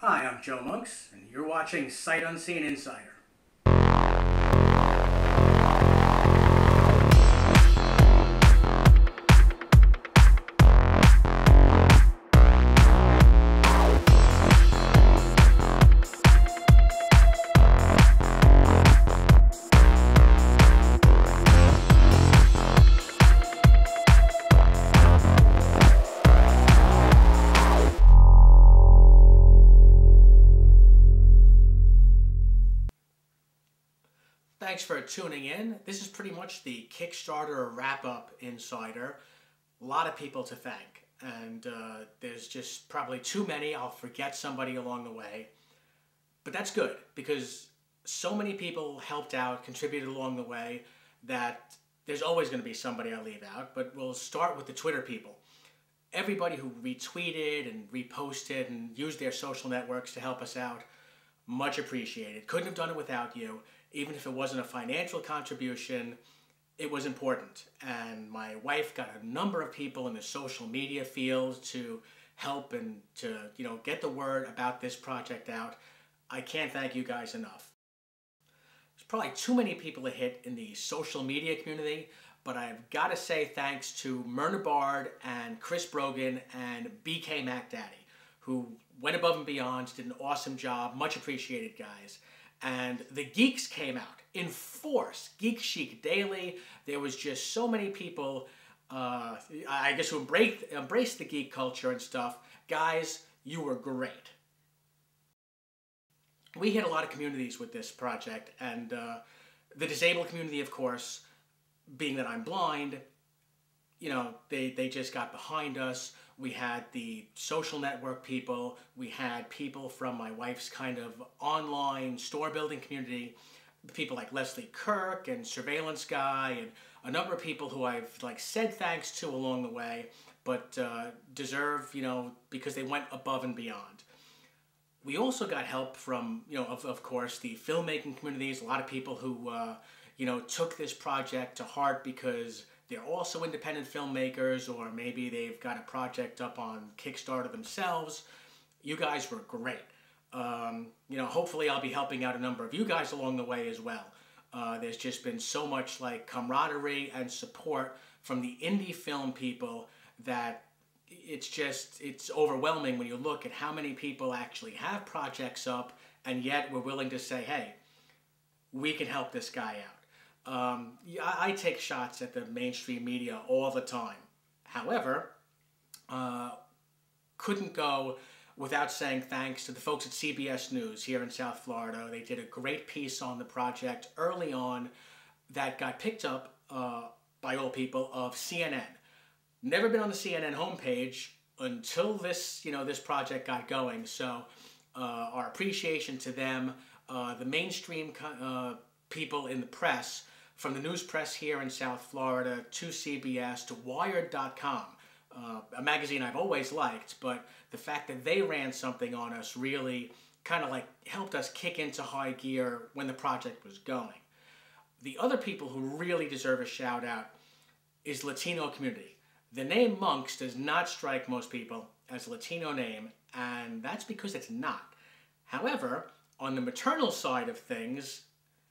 Hi, I'm Joe Monks, and you're watching Sight Unseen Insider. Thanks for tuning in. This is pretty much the Kickstarter wrap-up insider. A lot of people to thank, and there's just probably too many. I'll forget somebody along the way. But that's good, because so many people helped out, contributed along the way, that there's always going to be somebody I leave out. But we'll start with the Twitter people. Everybody who retweeted and reposted and used their social networks to help us out, much appreciated. Couldn't have done it without you. Even if it wasn't a financial contribution, it was important. And my wife got a number of people in the social media field to help and to, get the word about this project out. I can't thank you guys enough. There's probably too many people to hit in the social media community, but I've got to say thanks to Myrna Bard and Chris Brogan and BK MacDaddy, who went above and beyond, did an awesome job. Much appreciated, guys. And the geeks came out in force. Geek Chic Daily. There was just so many people, I guess, who embraced the geek culture and stuff. Guys, you were great. We hit a lot of communities with this project, and the disabled community, of course, being that I'm blind, they just got behind us. We had the social network people. We had people from my wife's kind of online store building community, people like Leslie Kirk and Surveillance Guy, and a number of people who I've said thanks to along the way, but deserve, because they went above and beyond. We also got help from, of course, the filmmaking communities, a lot of people who, took this project to heart because they're also independent filmmakers, or maybe they've got a project up on Kickstarter themselves. You guys were great. Hopefully I'll be helping out a number of you guys along the way as well. There's just been so much camaraderie and support from the indie film people that it's overwhelming when you look at how many people actually have projects up, and yet we're willing to say, hey, we can help this guy out. I take shots at the mainstream media all the time. However, couldn't go without saying thanks to the folks at CBS News here in South Florida. They did a great piece on the project early on that got picked up by all people of CNN. Never been on the CNN homepage until this project got going. So our appreciation to them, the mainstream people in the press, from the news press here in South Florida to CBS to Wired.com, a magazine I've always liked, but the fact that they ran something on us really kind of helped us kick into high gear when the project was going. The other people who really deserve a shout out is the Latino community. The name Monks does not strike most people as a Latino name, and that's because it's not. However, on the maternal side of things,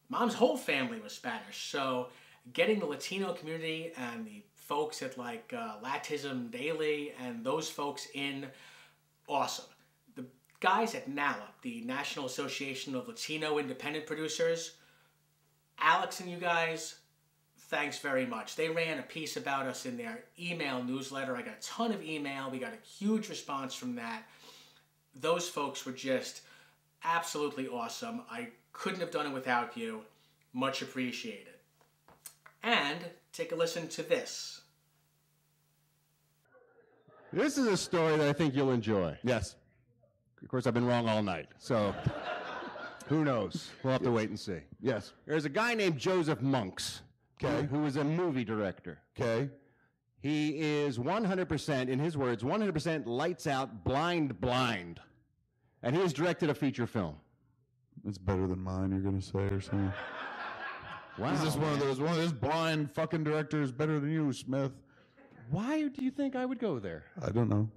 Mom's whole family was Spanish, so getting the Latino community and the folks at Latism Daily and those folks in, awesome. The guys at NALA, the National Association of Latino Independent Producers, Alex and you guys, thanks very much. They ran a piece about us in their email newsletter. I got a ton of email. We got a huge response from that. Those folks were just absolutely awesome. I couldn't have done it without you. Much appreciated. And take a listen to this. This is a story that I think you'll enjoy. Yes. Of course, I've been wrong all night, so who knows? We'll have to wait and see. Yes. There's a guy named Joseph Monks, Okay. who is a movie director. Okay. He is 100%, in his words, 100% lights out, blind. And he has directed a feature film. It's better than mine, you're going to say, or something. Wow. Is this one of those blind fucking directors better than you, Smith? Why do you think I would go there? I don't know.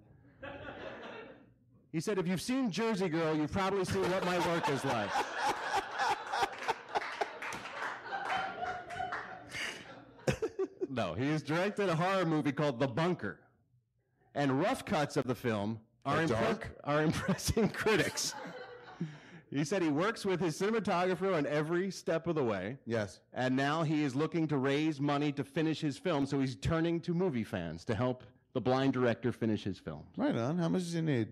He said, if you've seen Jersey Girl, you've probably seen what my work is like. No, he has directed a horror movie called The Bunker. And rough cuts of the film are impressing critics. He said he works with his cinematographer on every step of the way. Yes. And now he is looking to raise money to finish his film, so he's turning to movie fans to help the blind director finish his film. Right on. How much does he need?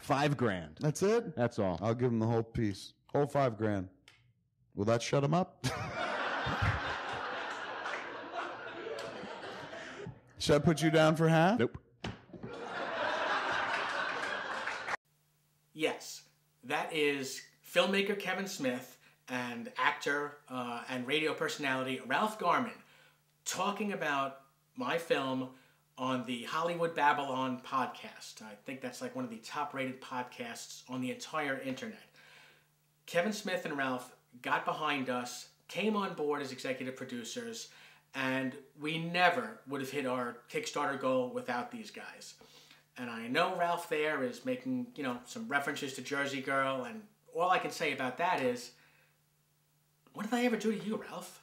$5,000. That's it? That's all. I'll give him the whole piece. Whole $5,000. Will that shut him up? Should I put you down for half? Nope. Yes, that is filmmaker Kevin Smith and actor and radio personality Ralph Garman talking about my film on the Hollywood Babylon podcast. I think that's like one of the top-rated podcasts on the entire internet. Kevin Smith and Ralph got behind us, came on board as executive producers, and we never would have hit our Kickstarter goal without these guys. And I know Ralph there is making, some references to Jersey Girl, and all I can say about that is, what did I ever do to you, Ralph?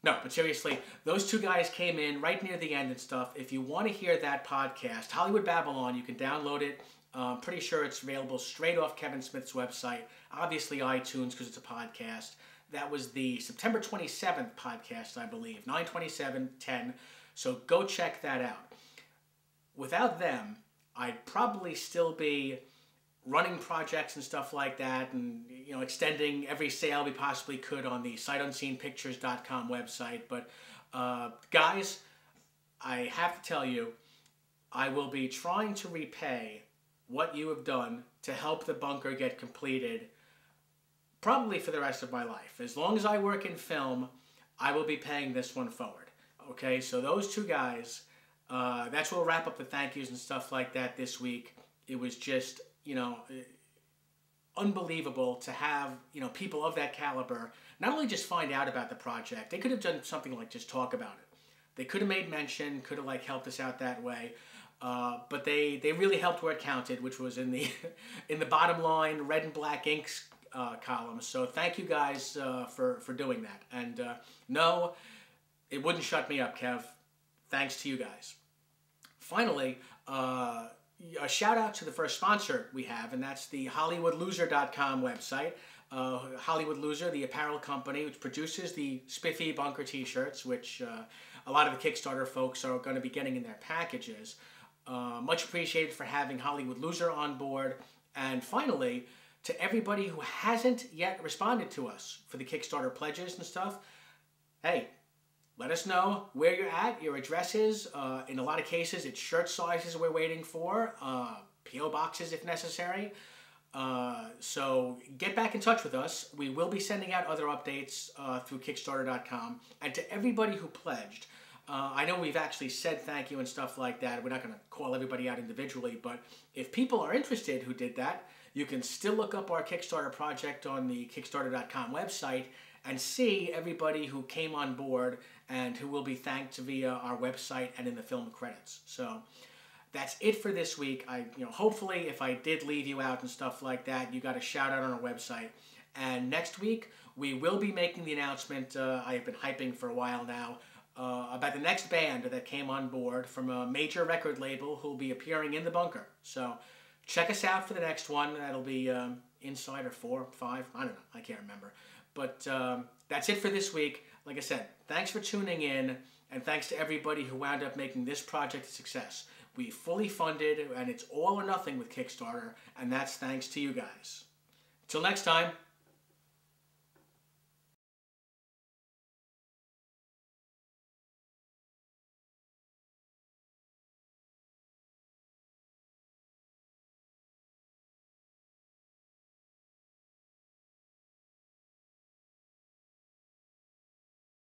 No, but seriously, those two guys came in right near the end and stuff. If you want to hear that podcast, Hollywood Babylon, you can download it. I'm pretty sure it's available straight off Kevin Smith's website. Obviously iTunes, because it's a podcast. That was the September 27th podcast, I believe, 9/27/10. So go check that out. Without them, I'd probably still be running projects and stuff like that, and extending every sale we possibly could on the sightUnseenPictures.com website. But guys, I have to tell you, I will be trying to repay what you have done to help the bunker get completed probably for the rest of my life. As long as I work in film, I will be paying this one forward. Okay, so those two guys, that's where we'll wrap up the thank yous and stuff like that this week. It was just, unbelievable to have, people of that caliber not only just find out about the project, they could have done something like just talk about it. They could have made mention, could have helped us out that way. But they really helped where it counted, which was in the in the bottom line red and black inks column. So thank you guys for doing that. And no, it wouldn't shut me up, Kev. Thanks to you guys. Finally, a shout out to the first sponsor we have, and that's the HollywoodLoser.com website. Hollywood Loser, the apparel company, which produces the spiffy bunker t-shirts, which a lot of the Kickstarter folks are going to be getting in their packages. Much appreciated for having Hollywood Loser on board. And finally, to everybody who hasn't yet responded to us for the Kickstarter pledges and stuff, hey, let us know where you're at, your addresses. In a lot of cases, it's shirt sizes we're waiting for, P.O. boxes if necessary. So get back in touch with us. We will be sending out other updates through Kickstarter.com. And to everybody who pledged, I know we've actually said thank you and stuff like that. We're not going to call everybody out individually, but if people are interested who did that, you can still look up our Kickstarter project on the Kickstarter.com website and see everybody who came on board and who will be thanked via our website and in the film credits. So that's it for this week. Hopefully if I did leave you out and stuff like that, you got a shout out on our website. And next week, we will be making the announcement I've been hyping for a while now about the next band that came on board from a major record label who will be appearing in the bunker. So check us out for the next one. That'll be Inside or 4, 5, I don't know. I can't remember. But that's it for this week. Like I said, thanks for tuning in, and thanks to everybody who wound up making this project a success. We fully funded, and it's all or nothing with Kickstarter, and that's thanks to you guys. Till next time.